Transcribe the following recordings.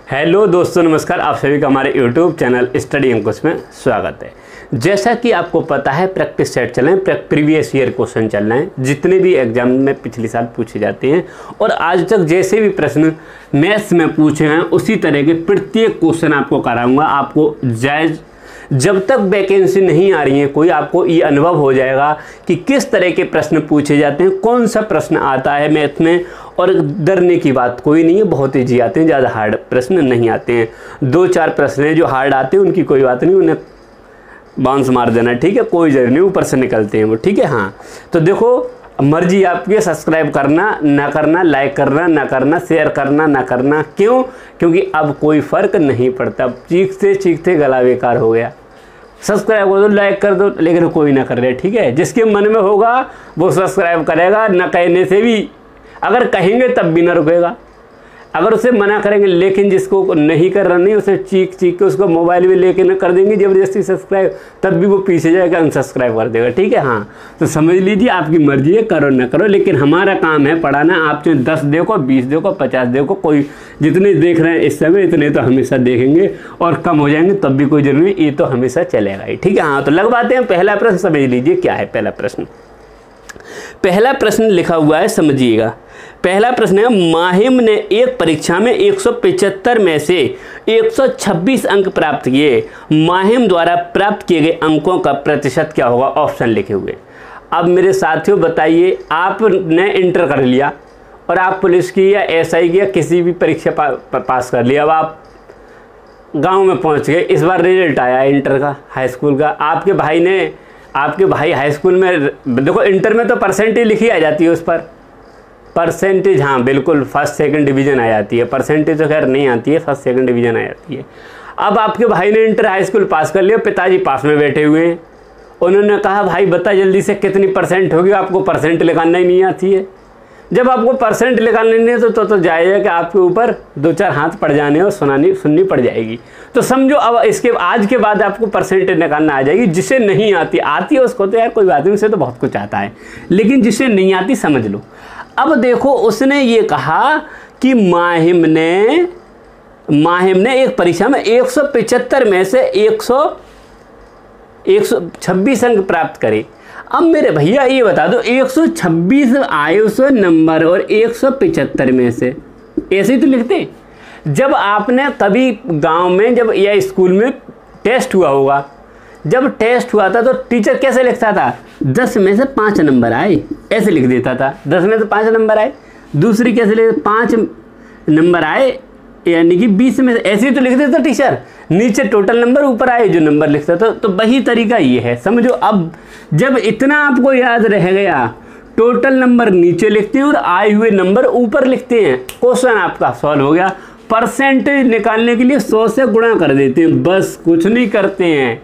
Hello दोस्तों, नमस्कार। आप सभी का हमारे YouTube चैनल स्टडी अंकुश में स्वागत है। जैसा कि आपको पता है, प्रैक्टिस सेट चल रहे हैं, प्रीवियस ईयर क्वेश्चन चल रहे हैं, जितने भी एग्जाम में पिछले साल पूछे जाते हैं और आज तक जैसे भी प्रश्न मैथ्स में पूछे हैं उसी तरह के प्रत्येक क्वेश्चन आपको कराऊंगा। आपको जायज़ जब तक वैकेंसी नहीं आ रही है कोई, आपको ये अनुभव हो जाएगा कि किस तरह के प्रश्न पूछे जाते हैं, कौन सा प्रश्न आता है मैथ में। और डरने की बात कोई नहीं है, बहुत ईजी आते हैं, ज़्यादा हार्ड प्रश्न नहीं आते हैं। 2-4 प्रश्न हैं जो हार्ड आते हैं, उनकी कोई बात नहीं, उन्हें बाउंस मार देना, ठीक है, कोई जरूरी नहीं, ऊपर से निकलते हैं वो, ठीक है। हाँ, तो देखो, मर्जी आपकी, सब्सक्राइब करना ना करना, लाइक करना ना करना, शेयर करना ना करना। क्यों? क्योंकि अब कोई फ़र्क नहीं पड़ता। चीखते चीखते गला बेकार हो गया। सब्सक्राइब कर दो, लाइक कर दो, लेकिन कोई ना कर रहे, ठीक है। जिसके मन में होगा वो सब्सक्राइब करेगा, ना कहने से भी, अगर कहेंगे तब भी ना रुकेगा, अगर उसे मना करेंगे। लेकिन जिसको नहीं कर रहा, नहीं, उसे चीख चीख के उसको मोबाइल में लेके ना कर देंगे ज़बरदस्ती सब्सक्राइब, तब भी वो पीछे जाएगा, अनसब्सक्राइब कर देगा, ठीक है। हाँ, तो समझ लीजिए, आपकी मर्जी है, करो ना करो, लेकिन हमारा काम है पढ़ाना। आप चाहे 10 देखो, 20 देखो, 50 देखो, कोई जितने देख रहे हैं इस समय इतने तो हमेशा देखेंगे, और कम हो जाएंगे तब भी कोई जरूरी नहीं, ये तो हमेशा चलेगा ही, ठीक है। हाँ, तो लगवाते हैं पहला प्रश्न। समझ लीजिए क्या है पहला प्रश्न। पहला प्रश्न लिखा हुआ है, समझिएगा। पहला प्रश्न है, माहिम ने एक परीक्षा में 175 में से 126 अंक प्राप्त किए। माहिम द्वारा प्राप्त किए गए अंकों का प्रतिशत क्या होगा? ऑप्शन लिखे हुए। अब मेरे साथियों बताइए, आपने इंटर कर लिया और आप पुलिस की या एसआई की या किसी भी परीक्षा पास कर लिया। अब आप गांव में पहुंच गए, इस बार रिजल्ट आया इंटर का, हाई स्कूल का। आपके भाई हाई स्कूल में, देखो इंटर में तो परसेंटेज लिखी आ जाती है, उस पर परसेंटेज, हाँ बिल्कुल, फर्स्ट सेकंड डिवीज़न आ जाती है। परसेंटेज तो खैर नहीं आती है, फर्स्ट सेकंड डिवीज़न आ जाती है। अब आपके भाई ने इंटर हाई स्कूल पास कर लिया, पिताजी पास में बैठे हुए हैं। उन्होंने कहा, भाई बता जल्दी से कितनी परसेंट होगी। आपको परसेंट निकालना ही नहीं आती है। जब आपको परसेंट निकालने नहीं है तो जाएगा कि आपके ऊपर 2-4 हाथ पड़ जाने और सुननी पड़ जाएगी। तो समझो, अब इसके आज के बाद आपको परसेंट निकालना आ जाएगी। जिसे नहीं आती है उसको तो यार कोई बात नहीं, उसे तो बहुत कुछ आता है, लेकिन जिसे नहीं आती समझ लो। अब देखो, उसने ये कहा कि माहिम ने एक परीक्षा में 175 में से 126 अंक प्राप्त करे। अब मेरे भैया ये बता दो, 126 आए उस नंबर और 175 में से, ऐसे ही तो लिखते। जब आपने कभी गांव में जब या स्कूल में टेस्ट हुआ होगा, जब टेस्ट हुआ था तो टीचर कैसे लिखता था? 10 में से 5 नंबर आए, ऐसे लिख देता था। 10 में से 5 नंबर आए। दूसरी कैसे लिख, 5 नंबर आए, यानी कि 20 में से, ऐसे ही तो लिख देता टीचर। नीचे टोटल नंबर, ऊपर आए जो नंबर लिखता था। तो वही तरीका ये है, समझो। अब जब इतना आपको याद रह गया, टोटल नंबर नीचे लिखते हैं और आए हुए नंबर ऊपर लिखते हैं, क्वेश्चन आपका सॉल्व हो गया। परसेंटेज निकालने के लिए 100 से गुणा कर देते हैं, बस कुछ नहीं करते हैं।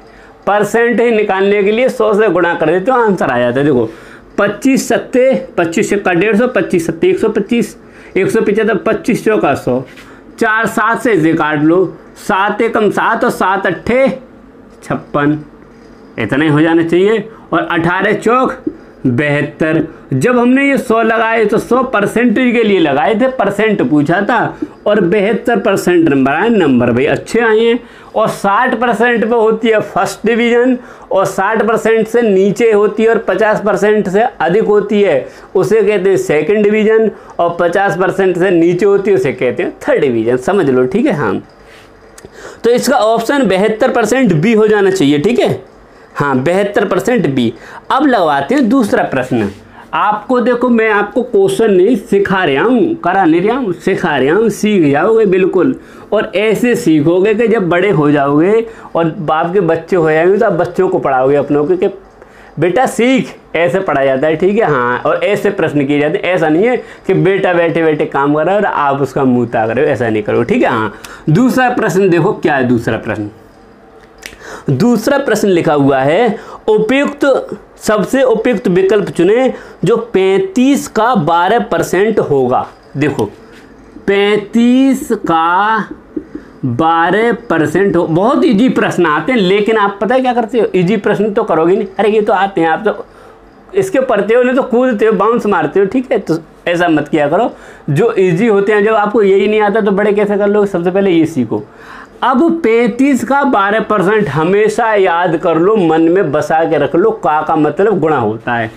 परसेंटेज निकालने के लिए 100 से गुणा कर देते हो, आंसर आ जाता है। देखो, 25 सत्ते 25 का 150, 25 सत्ते 125, 175, 25 चौका 100, 4 7 से इसे काट लो, 7 एकम 7 और 7 अट्ठे 56, इतना ही हो जाना चाहिए। और 18 चौक 72। जब हमने ये 100 लगाए तो 100 परसेंटेज के लिए लगाए थे, परसेंट पूछा था, और 72% नंबर आए। नंबर भाई अच्छे आए हैं। और 60% पे होती है फर्स्ट डिवीज़न, और 60% से नीचे होती है और 50% से अधिक होती है उसे कहते हैं सेकंड डिवीज़न, और 50% से नीचे होती है उसे कहते हैं थर्ड डिवीज़न। समझ लो, ठीक है। हाँ, तो इसका ऑप्शन 72% बी हो जाना चाहिए, ठीक है। हाँ, 72% बी। अब लगवाते हैं दूसरा प्रश्न। आपको देखो, मैं आपको क्वेश्चन नहीं सिखा रहा हूँ, करा नहीं रहा हूँ, सिखा रहा हूँ, सीख जाओगे बिल्कुल। और ऐसे सीखोगे कि जब बड़े हो जाओगे और बाप के बच्चे हो जाएंगे तो आप बच्चों को पढ़ाओगे अपनों को कि बेटा सीख, ऐसे पढ़ा जाता है, ठीक है। हाँ, और ऐसे प्रश्न किए जाते हैं। ऐसा नहीं है कि बेटा बैठे बैठे काम कर रहा है और आप उसका मुँह ताक रहे हो, ऐसा नहीं करो, ठीक है। हाँ, दूसरा प्रश्न देखो क्या है। दूसरा प्रश्न लिखा हुआ है, सबसे उपयुक्त विकल्प चुने जो 35 का 12% होगा। देखो, 35 का 12% हो। बहुत इजी प्रश्न आते हैं, लेकिन आप पता है क्या करते हो? इजी प्रश्न तो करोगे नहीं, अरे ये तो आते हैं, आप तो इसके पढ़ते हो नहीं तो कूदते हो, बाउंस मारते हो, ठीक है। तो ऐसा मत किया करो। जो इजी होते हैं, जब आपको यही नहीं आता तो बड़े कैसे कर लो, सबसे पहले ये सीखो। अब 35 का 12% हमेशा याद कर लो, मन में बसा के रख लो। का मतलब गुणा होता है।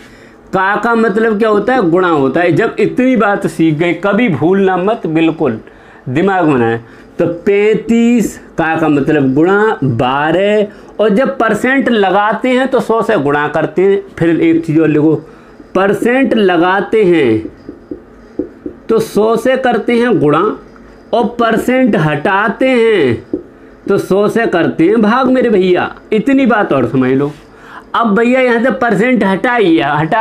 का मतलब क्या होता है? गुणा होता है। जब इतनी बात सीख गए, कभी भूलना मत, बिल्कुल दिमाग में बनाए। तो 35 का मतलब गुणा 12, और जब परसेंट लगाते हैं तो 100 से गुणा करते हैं। फिर एक चीज़ और लिखो, परसेंट लगाते हैं तो 100 से करते हैं गुणा, और परसेंट हटाते हैं तो 100 से करते हैं भाग मेरे भैया। इतनी बात और समझ लो। अब भैया यहाँ से परसेंट हटा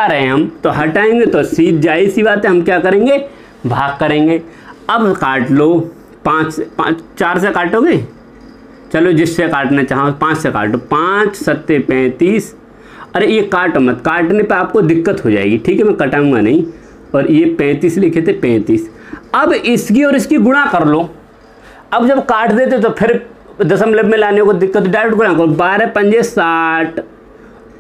रहे हैं हम, तो हटाएंगे तो सीध जाहिर सी बात है, हम क्या करेंगे? भाग करेंगे। अब काट लो, 4 से काटोगे? चलो जिससे काटना चाहो 5 से काटो। 5 सत्ते 35। अरे ये काटो मत, काटने पे आपको दिक्कत हो जाएगी, ठीक है? मैं कटाऊंगा नहीं। और ये 35 लिखे थे, 35। अब इसकी और इसकी गुणा कर लो। अब जब काट देते तो फिर दशमलव में लाने को दिक्कत, डायरेक्ट गुणा करो। 12 पंजे 60,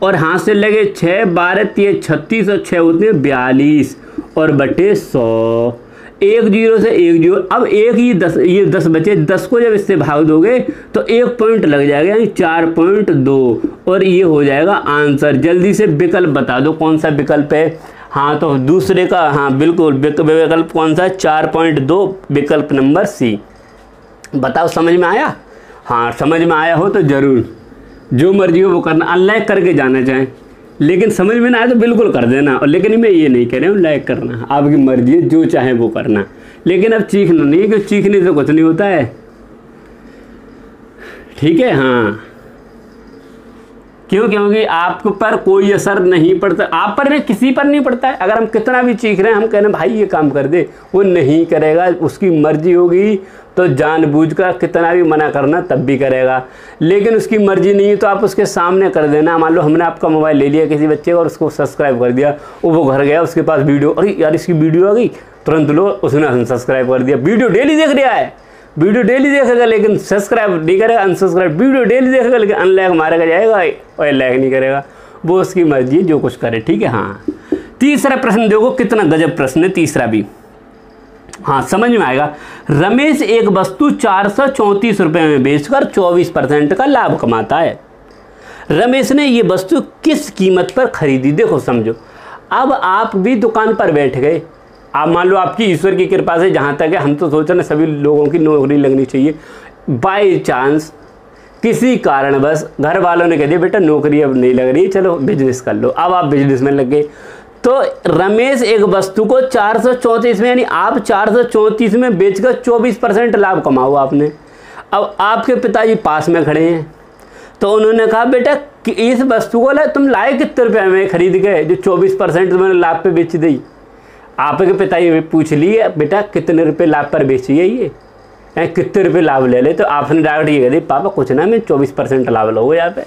और हाथ से लगे 6, 12 तिये 36, और 6 होते हैं 42, और बटे 100। 1 0 से 1 0। अब एक ही 10, ये 10 बचे। 10 को जब इससे भाग दोगे तो 1 पॉइंट लग जाएगा, यानी 4.2, और ये हो जाएगा आंसर। जल्दी से विकल्प बता दो, कौन सा विकल्प है? हाँ तो दूसरे का, हाँ बिल्कुल विकल्प कौन सा है? 4.2, विकल्प नंबर सी। बताओ समझ में आया? हाँ समझ में आया हो तो ज़रूर जो मर्जी हो वो करना, अनलाइक करके जाना चाहें, लेकिन समझ में ना आए तो बिल्कुल कर देना। और लेकिन मैं ये नहीं कह रहा हूँ लाइक करना, आपकी मर्जी है, जो चाहे वो करना, लेकिन अब चीखना नहीं, क्योंकि चीखने से कुछ नहीं होता है, ठीक है? हाँ क्योंकि आपके पर कोई असर नहीं पड़ता, आप पर नहीं, किसी पर नहीं पड़ता है। अगर हम कितना भी चीख रहे हैं, हम कह रहे हैं भाई ये काम कर दे, वो नहीं करेगा, उसकी मर्जी होगी तो जानबूझकर कितना भी मना करना तब भी करेगा। लेकिन उसकी मर्जी नहीं है तो आप उसके सामने कर देना। मान लो हमने आपका मोबाइल ले लिया किसी बच्चे का और उसको सब्सक्राइब कर दिया, वो घर गया, उसके पास वीडियो, अरे यार इसकी वीडियो आ गई, तुरंत लो, उसने अनसब्सक्राइब कर दिया। वीडियो डेली देख रहा है, वीडियो डेली देखेगा लेकिन सब्सक्राइब नहीं करेगा, अनसब्सक्राइब। वीडियो डेली देखेगा लेकिन अनलाइक मारेगा जाएगा और लाइक नहीं करेगा। वो उसकी मर्जी है, जो कुछ करे, ठीक है? हाँ तीसरा प्रश्न देखो, कितना गजब प्रश्न है तीसरा भी। हाँ समझ में आएगा। रमेश एक वस्तु 434 रुपये में बेचकर 24% का लाभ कमाता है। रमेश ने ये वस्तु किस कीमत पर खरीदी? देखो समझो, अब आप भी दुकान पर बैठ गए, आप मान लो आपकी ईश्वर की कृपा से, जहाँ तक है हम तो सोच रहे हैं सभी लोगों की नौकरी लगनी चाहिए, बाई चांस किसी कारणवश घर वालों ने कह दिया बेटा नौकरी अब नहीं लग रही, चलो बिजनेस कर लो। अब आप बिजनेस में लग गए, तो रमेश एक वस्तु को 434 में, यानी आप 434 में बेचकर 24% लाभ कमाओ आपने। अब आपके पिताजी पास में खड़े हैं, तो उन्होंने कहा बेटा कि इस वस्तु को तुम लाए कितने रुपये में खरीद गए जो 24% तुम्हें लाभ पे बेच दी? आपके पिताजी पूछ लिए बेटा कितने रुपए लाभ पर बेची है ये, कितने रुपए लाभ ले ले? तो आपने डायरेक्ट ये कह दी पापा कुछ ना, मैं 24% लाभ लोगे यहाँ पे।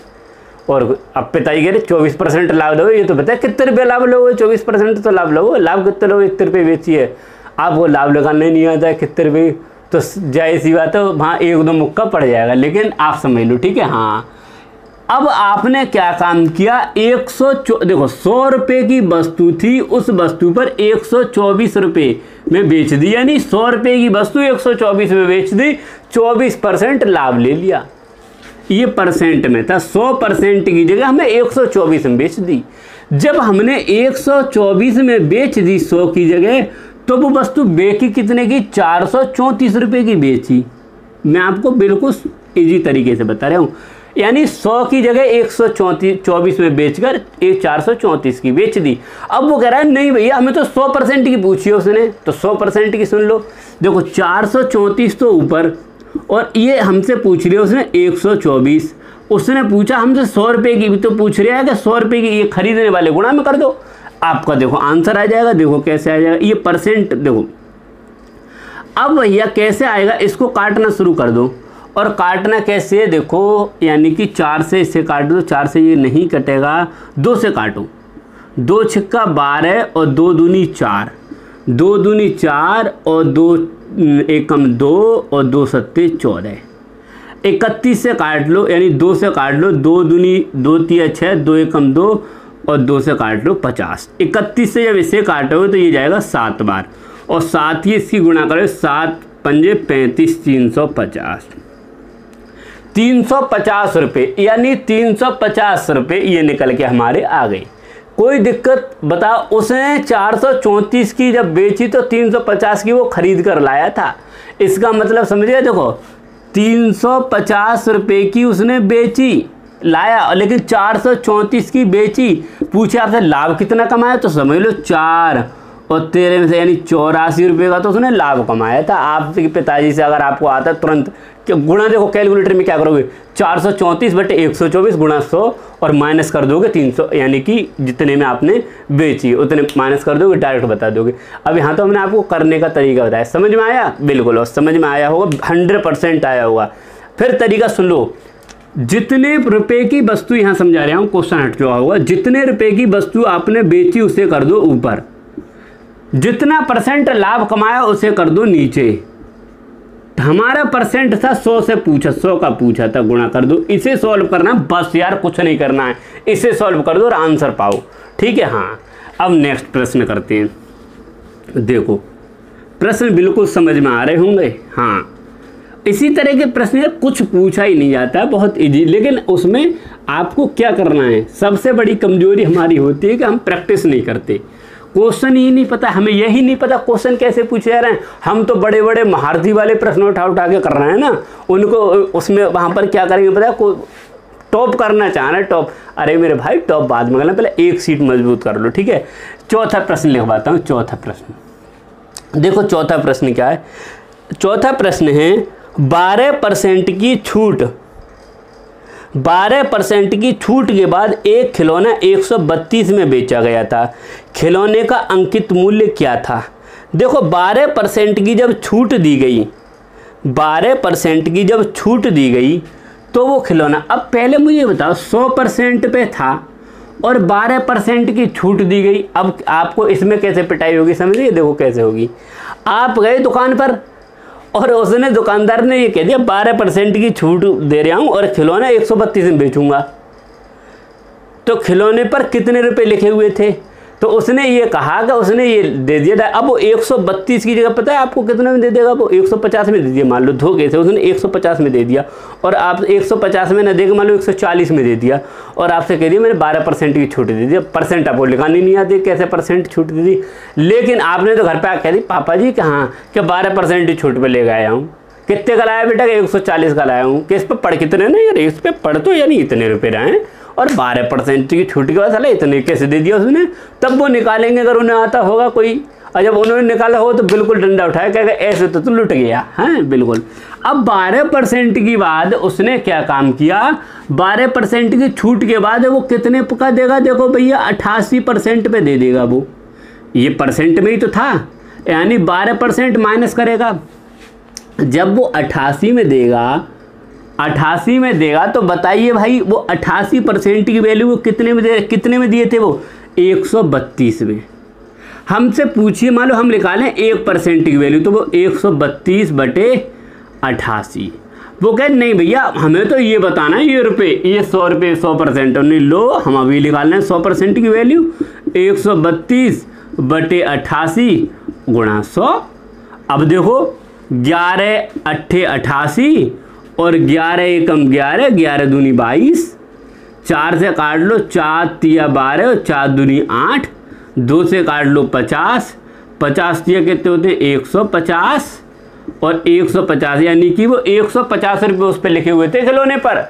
और अब पिताजी कह रहे 24% लाभ लोगे, ये तो पता है कितने रुपये लाभ लोगे? 24% तो लाभ लोगे। लाभ कितने लोगे? इतने रुपये बेची है। आपको लाभ लगाने नहीं आता है कितने रुपये, तो जाहिर सी बात है वहाँ 1-2 मुक्का पड़ जाएगा, लेकिन आप समझ लो, ठीक है? हाँ अब आपने क्या काम किया, देखो 100 रुपये की वस्तु थी, उस वस्तु पर 124 रुपये में बेच दी, यानी 100 रुपये की वस्तु 124 में बेच दी, 24% लाभ ले लिया। ये परसेंट में था, 100% की जगह हमें 124 में बेच दी। जब हमने 124 में बेच दी 100 की जगह, तो वो वस्तु बेची कितने की? 434 रुपये की बेची। मैं आपको बिल्कुल इजी तरीके से बता रहा हूँ, यानी 100 की जगह 124 में बेचकर 434 की बेच दी। अब वो कह रहा है नहीं भैया हमें तो 100% की पूछी है उसने, तो 100% की सुन लो। देखो 434 तो ऊपर, और ये हमसे पूछ रही है उसने 124, उसने पूछा हमसे 100 रुपये की, भी तो पूछ रहा है कि 100 रुपये की, ये खरीदने वाले गुणा में कर दो, आपका देखो आंसर आ जाएगा। देखो कैसे आ जाएगा, ये परसेंट देखो। अब भैया कैसे आएगा, इसको काटना शुरू कर दो। और काटना कैसे देखो, यानी कि 4 से इसे काट दो, 4 से ये नहीं कटेगा, 2 से काटो, 2 छिक्का 12 और 2 दूनी 4, 2 दूनी 4 और 2 एकम 2 और 2 सत्ते 14, 31 से काट लो, यानी 2 से काट लो, 2 दूनी 2 तिया 6, 2 एकम 2, और 2 से काट लो 50। 31 से जब इसे काटोगे तो ये जाएगा 7 बार, और 7 ही इसकी गुणा करो, 7 पंजे 35, 350। 350 रुपये, यानी 350 रुपये ये निकल के हमारे आ गए। कोई दिक्कत बताओ, उसने 434 की जब बेची तो 350 की वो खरीद कर लाया था। इसका मतलब समझिए, देखो 350 रुपये की उसने बेची लाया, लेकिन 434 की बेची। पूछे आपसे लाभ कितना कमाया, तो समझ लो 4 और 13 में से यानी 84 रुपये का तो उसने लाभ कमाया था। आपके पिताजी से अगर आपको आता तुरंत क्या गुणा, देखो कैलकुलेटर में क्या करोगे, 434 बटे 124 गुणा 100 और माइनस कर दोगे 300, यानी कि जितने में आपने बेची उतने माइनस कर दोगे, डायरेक्ट बता दोगे। अब यहाँ तो हमने आपको करने का तरीका बताया, समझ में आया? बिल्कुल, और समझ में आया होगा, 100% आया होगा। फिर तरीका सुन लो, जितने रुपए की वस्तु, यहाँ समझा रहा हूँ, क्वेश्चन हट चुका होगा। जितने रुपए की वस्तु आपने बेची उसे कर दो ऊपर, जितना % लाभ कमाया उसे कर दो नीचे। हमारा परसेंट था 100 से पूछा, 100 का पूछा था, गुणा कर दो। इसे सॉल्व करना बस यार, कुछ नहीं करना है, इसे सॉल्व कर दो और आंसर पाओ, ठीक है। हाँ, अब नेक्स्ट प्रश्न करते हैं। देखो प्रश्न बिल्कुल समझ में आ रहे होंगे। हाँ, इसी तरह के प्रश्न कुछ पूछा ही नहीं जाता है, बहुत इजी, लेकिन उसमें आपको क्या करना है, सबसे बड़ी कमजोरी हमारी होती है कि हम प्रैक्टिस नहीं करते। क्वेश्चन ही नहीं पता, हमें यही नहीं पता क्वेश्चन कैसे पूछे जा रहे हैं। हम तो बड़े बड़े महारथी वाले प्रश्न उठा के कर रहे हैं ना, उनको उसमें वहाँ पर क्या करेंगे पता है, टॉप करना चाह रहे हैं, टॉप। अरे मेरे भाई, टॉप बाद में करना, पहले एक सीट मजबूत कर लो, ठीक है। चौथा प्रश्न लिखवाता हूँ। चौथा प्रश्न देखो, चौथा प्रश्न क्या है? चौथा प्रश्न है 12% की छूट। 12% की छूट के बाद एक खिलौना 132 में बेचा गया था। खिलौने का अंकित मूल्य क्या था? देखो 12% की जब छूट दी गई, 12% की जब छूट दी गई तो वो खिलौना, अब पहले मुझे बताओ 100% पे था और 12% की छूट दी गई। अब आपको इसमें कैसे पिटाई होगी, समझिए। देखो कैसे होगी, आप गए दुकान पर और उसने, दुकानदार ने ये कह दिया 12% की छूट दे रहा हूँ और खिलौना 132 में बेचूंगा। तो खिलौने पर कितने रुपए लिखे हुए थे? तो उसने ये कहा कि उसने ये दे दिया। अब वो 132 की जगह पता है आपको कितने में दे देगा? वो 150 में दे दिया। मान लो धोखे से उसने 150 में दे दिया और आप 150 में ना देकर मान लो 140 में दे दिया और आपसे कह दिया मैंने 12% की छूट दे दी। परसेंट आपको लिखानी नहीं आती कैसे परसेंट छूट दे दी, लेकिन आपने तो घर पर आकर कह दी पापा जी कहाँ क्या 12% की छूट पर ले आया हूँ। कितने का लाया बेटा? 140 का लाया हूँ। किस पे पढ़ कितने ना यार, इस पे पढ़ तो यानी इतने रुपए रहे और 12% की छूट के बाद साला इतने कैसे दे दिया उसने। तब वो निकालेंगे अगर उन्हें आता होगा कोई, और जब उन्होंने निकाला हो तो बिल्कुल डंडा उठाया, कहेगा ऐसे तो लुट गया है बिल्कुल। अब 12% की बाद उसने क्या काम किया, 12% की छूट के बाद वो कितने का देगा? देखो भैया 88% पे दे देगा वो। ये परसेंट में ही तो था, यानी 12% माइनस करेगा। जब वो 88 में देगा, 88 में देगा तो बताइए भाई वो 88% की वैल्यू वो कितने में दिए थे? वो 132 में। हमसे पूछिए, मान लो हम निकालें 1% की वैल्यू तो वो 132 बटे 88। वो कहे नहीं भैया हमें तो ये बताना है ये रुपये, ये 100 रुपये 100%। नहीं लो, हम अभी निकाल रहे हैं 100% की वैल्यू। 132 बटे 88 गुणा 100। अब देखो 11 अट्ठे 88 और 11 एकम 11, 11 दूनी 22। 4 से काट लो, 4 तिया 12 और 4 दूनी 8। 2 से काट लो 50, 50 तिया कितने होते हैं? 150 और 150 यानी कि वो 150 रुपये उस पर लिखे हुए थे खिलौने पर।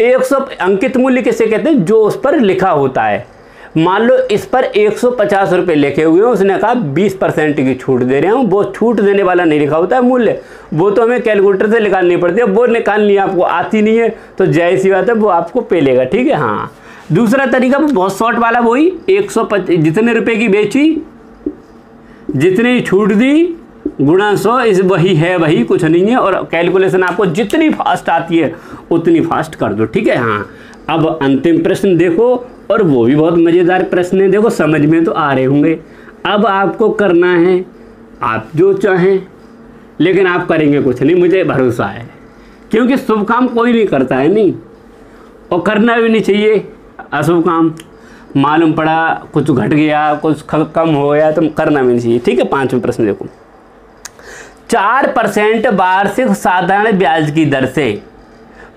100 अंकित मूल्य किसे कहते हैं? जो उस पर लिखा होता है। मान लो इस पर 150 रुपये लिखे हुए हैं, उसने कहा 20% की छूट दे रहे हूँ। वो छूट देने वाला नहीं लिखा होता है मूल्य, वो तो हमें कैलकुलेटर से निकालनी पड़ती है। वो निकालनी आपको आती नहीं है तो जैसी सी बात है वो आपको पे लेगा, ठीक है। हाँ, दूसरा तरीका वो बहुत शॉर्ट वाला, वही 150 जितने रुपए की बेची जितनी छूट दी गुणा 100, इस वही है, वही कुछ नहीं है। और कैलकुलेशन आपको जितनी फास्ट आती है उतनी फास्ट कर दो, ठीक है। हाँ, अब अंतिम प्रश्न देखो, और वो भी बहुत मज़ेदार प्रश्न है। देखो समझ में तो आ रहे होंगे। अब आपको करना है आप जो चाहें, लेकिन आप करेंगे कुछ नहीं, मुझे भरोसा है, क्योंकि शुभ काम कोई नहीं करता है नहीं, और करना भी नहीं चाहिए अशुभ काम। मालूम पड़ा कुछ घट गया, कुछ कम हो गया, तो करना भी नहीं चाहिए। ठीक है, 5वां प्रश्न देखो, 4% वार्षिक साधारण ब्याज की दर से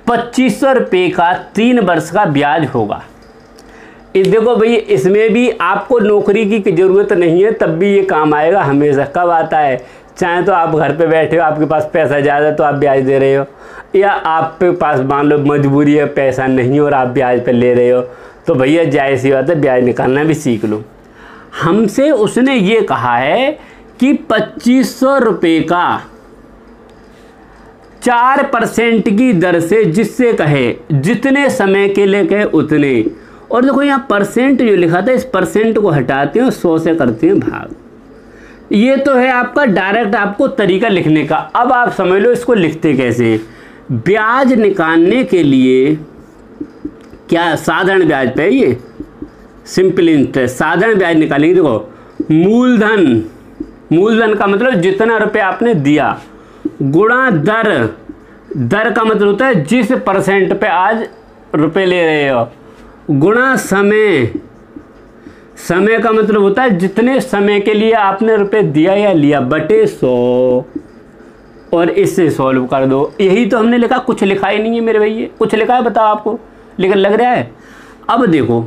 2500 रुपये का 3 वर्ष का ब्याज होगा। इस देखो भाई, इसमें भी आपको नौकरी की ज़रूरत नहीं है, तब भी ये काम आएगा हमेशा। कब आता है? चाहे तो आप घर पे बैठे हो, आपके पास पैसा ज़्यादा तो आप ब्याज दे रहे हो, या आपके पास मान लो मजबूरी है, पैसा नहीं और आप ब्याज पे ले रहे हो, तो भैया जायज़ सी बात है, ब्याज निकालना भी सीख लो। हमसे उसने ये कहा है कि 2500 रुपये का 4% की दर से, जिससे कहे जितने समय के लिए कहे उतने। और देखो यहाँ परसेंट जो लिखा था, इस परसेंट को हटाते हैं और 100 से करते हैं भाग। ये तो है आपका डायरेक्ट आपको तरीका लिखने का। अब आप समझ लो इसको लिखते कैसे। ब्याज निकालने के लिए क्या साधारण ब्याज पे, ये सिंपल इंटरेस्ट, साधारण ब्याज निकालेंगे। देखो मूलधन, मूलधन का मतलब जितना रुपये आपने दिया, गुणा दर, दर का मतलब होता है जिस परसेंट पे आज रुपये ले रहे हो, गुणा समय, समय का मतलब होता है जितने समय के लिए आपने रुपये दिया या लिया, बटे 100, और इससे सॉल्व कर दो। यही तो हमने लिखा, कुछ लिखा ही नहीं है मेरे भैया, कुछ लिखा है बताओ आपको, लेकिन लग रहा है। अब देखो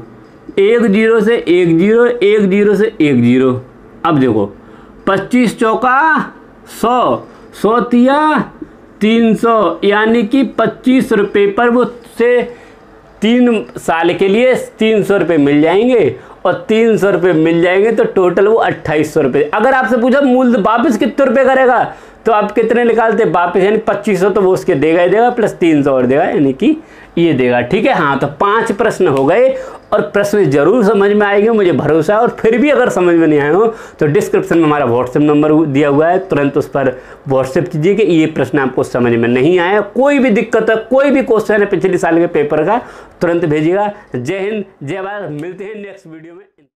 1 0 से 1 0, 1 0 से 1 0। अब देखो 25 चौका 100, 100 तिया 300, यानी कि 25 रुपये पर वो से 3 साल के लिए 300 रुपये मिल जाएंगे, और 300 रुपये मिल जाएंगे तो टोटल वो 2800 रुपये। अगर आपसे पूछा मूल वापस कितने रुपये करेगा, तो आप कितने निकालते वापस, यानी 2500 तो वो उसके देगा ही देगा, प्लस 300 और देगा, यानी कि ये देगा। ठीक है, हाँ, तो 5 प्रश्न हो गए, और प्रश्न जरूर समझ में आएंगे, मुझे भरोसा है। और फिर भी अगर समझ में नहीं आए हो तो डिस्क्रिप्शन में हमारा व्हाट्सएप नंबर दिया हुआ है, तुरंत उस पर व्हाट्सएप कीजिए कि ये प्रश्न आपको समझ में नहीं आया, कोई भी दिक्कत है, कोई भी क्वेश्चन है पिछले साल के पेपर का, तुरंत भेजिएगा। जय हिंद, जय भारत, मिलते हैं नेक्स्ट वीडियो में।